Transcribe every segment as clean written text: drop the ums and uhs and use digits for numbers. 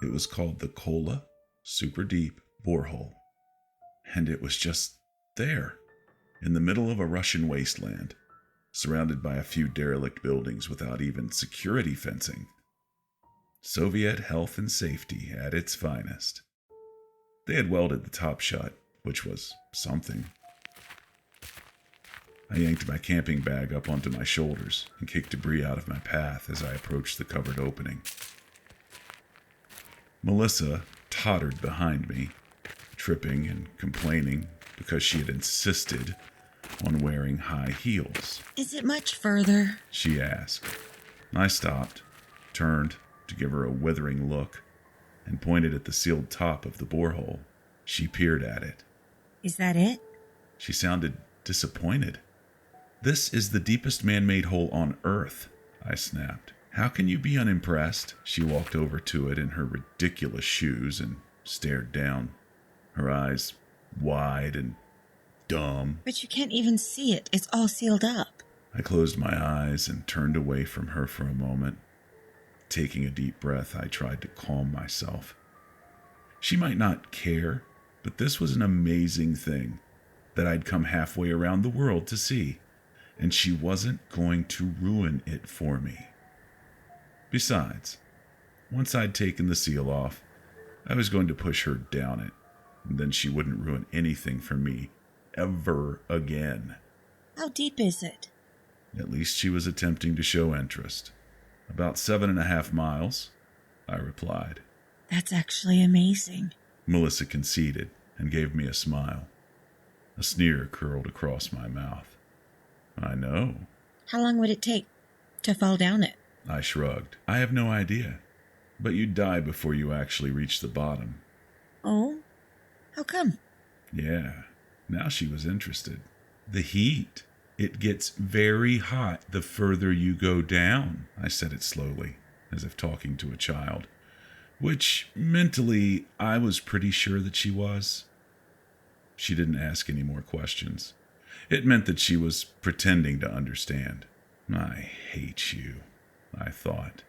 It was called the Kola Super Deep Borehole. And it was just there, in the middle of a Russian wasteland, surrounded by a few derelict buildings without even security fencing. Soviet health and safety at its finest. They had welded the top shut, which was something. I yanked my camping bag up onto my shoulders and kicked debris out of my path as I approached the covered opening. Melissa tottered behind me, tripping and complaining because she had insisted on wearing high heels. "Is it much further?" she asked. I stopped, turned to give her a withering look, and pointed at the sealed top of the borehole. She peered at it. "Is that it?" She sounded disappointed. "This is the deepest man-made hole on Earth," I snapped. "How can you be unimpressed?" She walked over to it in her ridiculous shoes and stared down, her eyes wide and dumb. "But you can't even see it. It's all sealed up." I closed my eyes and turned away from her for a moment. Taking a deep breath, I tried to calm myself. She might not care, but this was an amazing thing that I'd come halfway around the world to see, and she wasn't going to ruin it for me. Besides, once I'd taken the seal off, I was going to push her down it, and then she wouldn't ruin anything for me ever again. "How deep is it?" At least she was attempting to show interest. "About 7.5 miles, I replied. "That's actually amazing." Melissa conceded and gave me a smile. A sneer curled across my mouth. "I know." "How long would it take to fall down it?" I shrugged. "I have no idea. But you'd die before you actually reach the bottom." "Oh? How come?" Yeah, now she was interested. "The heat. It gets very hot the further you go down." I said it slowly, as if talking to a child, which mentally I was pretty sure that she was. She didn't ask any more questions. It meant that she was pretending to understand. "I hate you," I thought.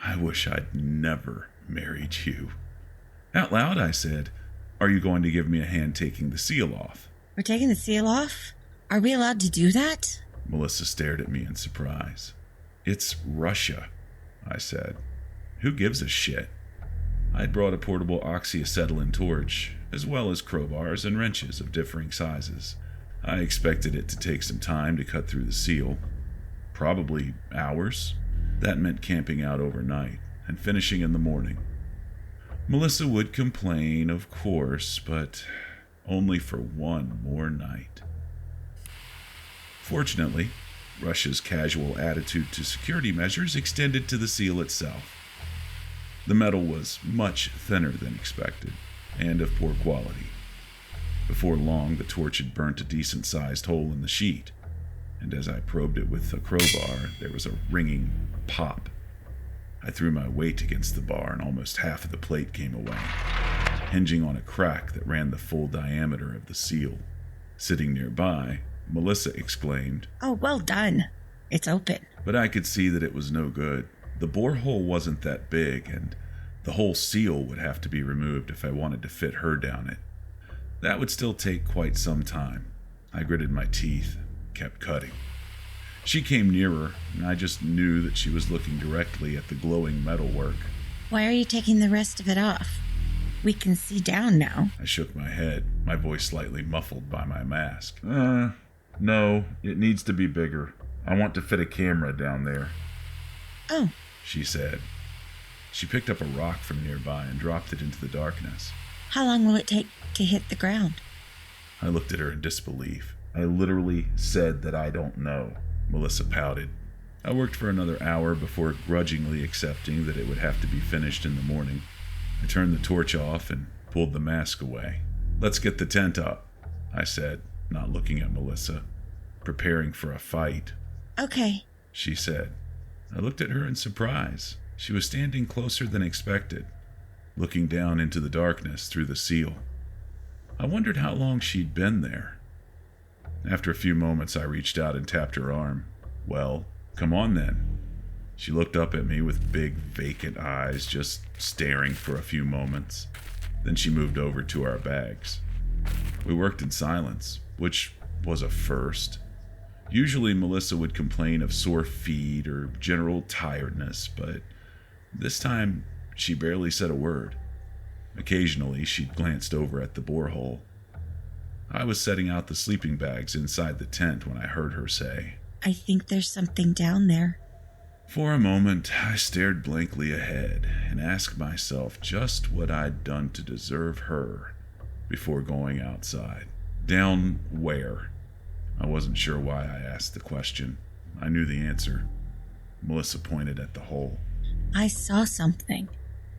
"I wish I'd never married you." Out loud, I said, "Are you going to give me a hand taking the seal off?" "We're taking the seal off? Are we allowed to do that?" Melissa stared at me in surprise. "It's Russia," I said. "Who gives a shit?" I'd brought a portable oxyacetylene torch, as well as crowbars and wrenches of differing sizes. I expected it to take some time to cut through the seal. Probably hours. That meant camping out overnight and finishing in the morning. Melissa would complain, of course, but only for one more night. Fortunately, Russia's casual attitude to security measures extended to the seal itself. The metal was much thinner than expected, and of poor quality. Before long, the torch had burnt a decent-sized hole in the sheet, and as I probed it with a crowbar, there was a ringing pop. I threw my weight against the bar, and almost half of the plate came away, hinging on a crack that ran the full diameter of the seal. Sitting nearby, Melissa exclaimed, "Oh, well done. It's open." But I could see that it was no good. The borehole wasn't that big, and the whole seal would have to be removed if I wanted to fit her down it. That would still take quite some time. I gritted my teeth, kept cutting. She came nearer, and I just knew that she was looking directly at the glowing metalwork. "Why are you taking the rest of it off? We can see down now." I shook my head, my voice slightly muffled by my mask. No, it needs to be bigger. I want to fit a camera down there." "Oh," she said. She picked up a rock from nearby and dropped it into the darkness. "How long will it take to hit the ground?" I looked at her in disbelief. "I literally said that I don't know." Melissa pouted. I worked for another hour before grudgingly accepting that it would have to be finished in the morning. I turned the torch off and pulled the mask away. "Let's get the tent up," I said, not looking at Melissa. "Preparing for a fight." "Okay," she said. I looked at her in surprise. She was standing closer than expected, looking down into the darkness through the seal. I wondered how long she'd been there. After a few moments, I reached out and tapped her arm. "Well, come on then." She looked up at me with big, vacant eyes, just staring for a few moments. Then she moved over to our bags. We worked in silence, which was a first. Usually Melissa would complain of sore feet or general tiredness, but this time she barely said a word. Occasionally she glanced over at the borehole. I was setting out the sleeping bags inside the tent when I heard her say, "I think there's something down there." For a moment, I stared blankly ahead and asked myself just what I'd done to deserve her before going outside. Down where? I wasn't sure why I asked the question. I knew the answer. Melissa pointed at the hole. "I saw something."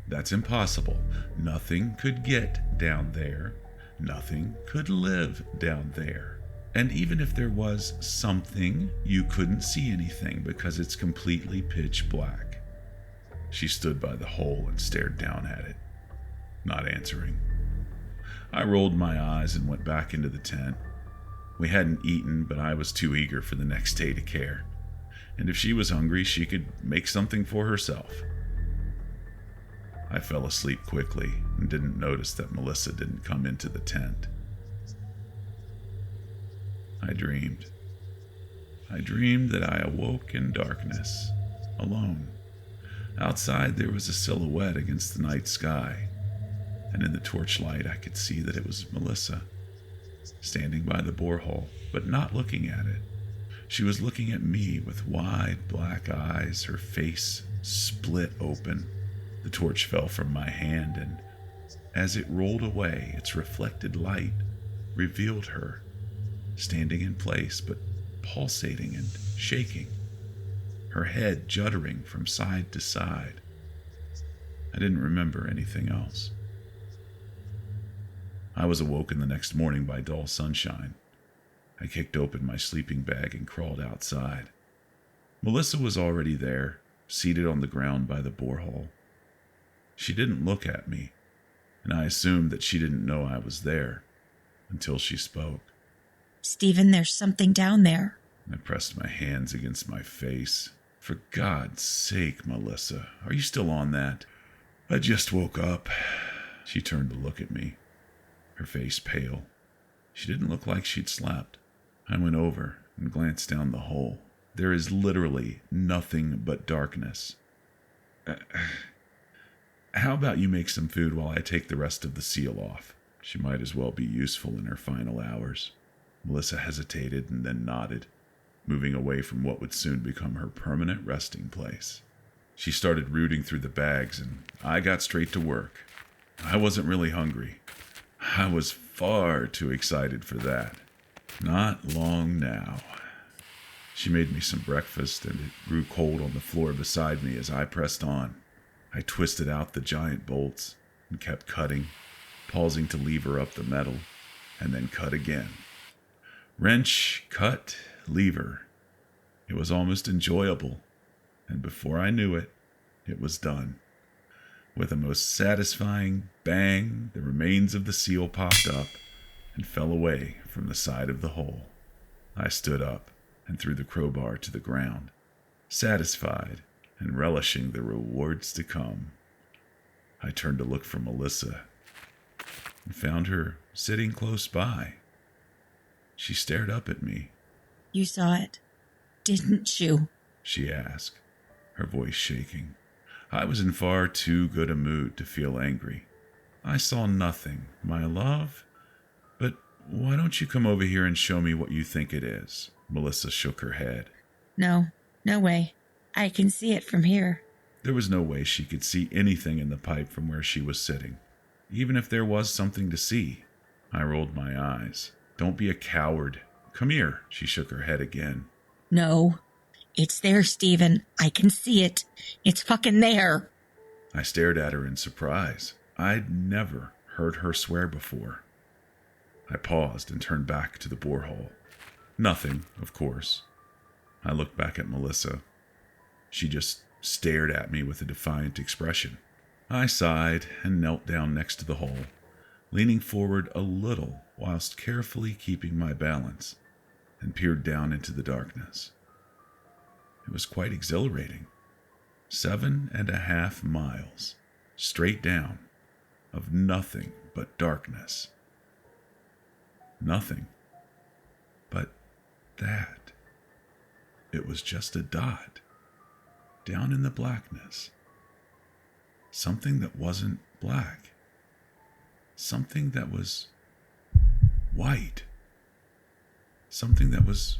That's impossible. Nothing could get down there. Nothing could live down there. And even if there was something, you couldn't see anything because it's completely pitch black. She stood by the hole and stared down at it, not answering. I rolled my eyes and went back into the tent. We hadn't eaten, but I was too eager for the next day to care. And if she was hungry, she could make something for herself. I fell asleep quickly and didn't notice that Melissa didn't come into the tent. I dreamed. I dreamed that I awoke in darkness, alone. Outside there was a silhouette against the night sky, and in the torchlight I could see that it was Melissa, standing by the borehole, but not looking at it. She was looking at me with wide black eyes, her face split open. The torch fell from my hand, and as it rolled away, its reflected light revealed her, standing in place but pulsating and shaking, her head juddering from side to side. I didn't remember anything else. I was awoken the next morning by dull sunshine. I kicked open my sleeping bag and crawled outside. Melissa was already there, seated on the ground by the borehole. She didn't look at me, and I assumed that she didn't know I was there until she spoke. "Stephen, there's something down there." I pressed my hands against my face. For God's sake, Melissa, are you still on that? I just woke up. She turned to look at me, her face pale. She didn't look like she'd slept. I went over and glanced down the hole. There is literally nothing but darkness. How about you make some food while I take the rest of the seal off? She might as well be useful in her final hours. Melissa hesitated and then nodded, moving away from what would soon become her permanent resting place. She started rooting through the bags, and I got straight to work. I wasn't really hungry. I was far too excited for that. Not long now. She made me some breakfast, and it grew cold on the floor beside me as I pressed on. I twisted out the giant bolts and kept cutting, pausing to lever up the metal, and then cut again. Wrench, cut, lever. It was almost enjoyable, and before I knew it, it was done. With a most satisfying bang, the remains of the seal popped up and fell away from the side of the hole. I stood up and threw the crowbar to the ground, satisfied and relishing the rewards to come. I turned to look for Melissa and found her sitting close by. She stared up at me. "You saw it, didn't you?" she asked, her voice shaking. I was in far too good a mood to feel angry. "I saw nothing, my love. But why don't you come over here and show me what you think it is?" Melissa shook her head. No way. I can see it from here." There was no way she could see anything in the pipe from where she was sitting, even if there was something to see. I rolled my eyes. "Don't be a coward. Come here." She shook her head again. "No. It's there, Stephen. I can see it. It's fucking there." I stared at her in surprise. I'd never heard her swear before. I paused and turned back to the borehole. Nothing, of course. I looked back at Melissa. She just stared at me with a defiant expression. I sighed and knelt down next to the hole, leaning forward a little whilst carefully keeping my balance, and peered down into the darkness. It was quite exhilarating. 7.5 miles, straight down, of nothing but darkness. Nothing but that. It was just a dot, down in the blackness. Something that wasn't black. Something that was white. Something that was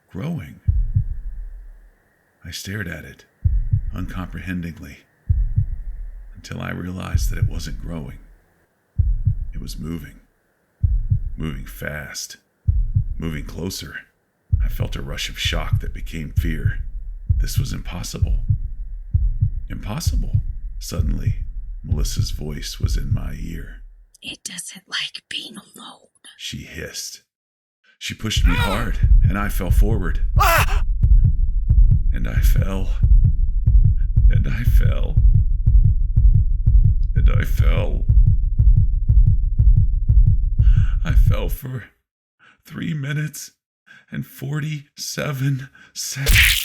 growing. I stared at it, uncomprehendingly, until I realized that it wasn't growing. It was moving. Moving fast. Moving closer. I felt a rush of shock that became fear. This was impossible. Impossible. Suddenly, Melissa's voice was in my ear. It doesn't like being alone, she hissed. She pushed me hard, and I fell forward. And I fell. And I fell. And I fell. I fell for 3 minutes and 47 seconds.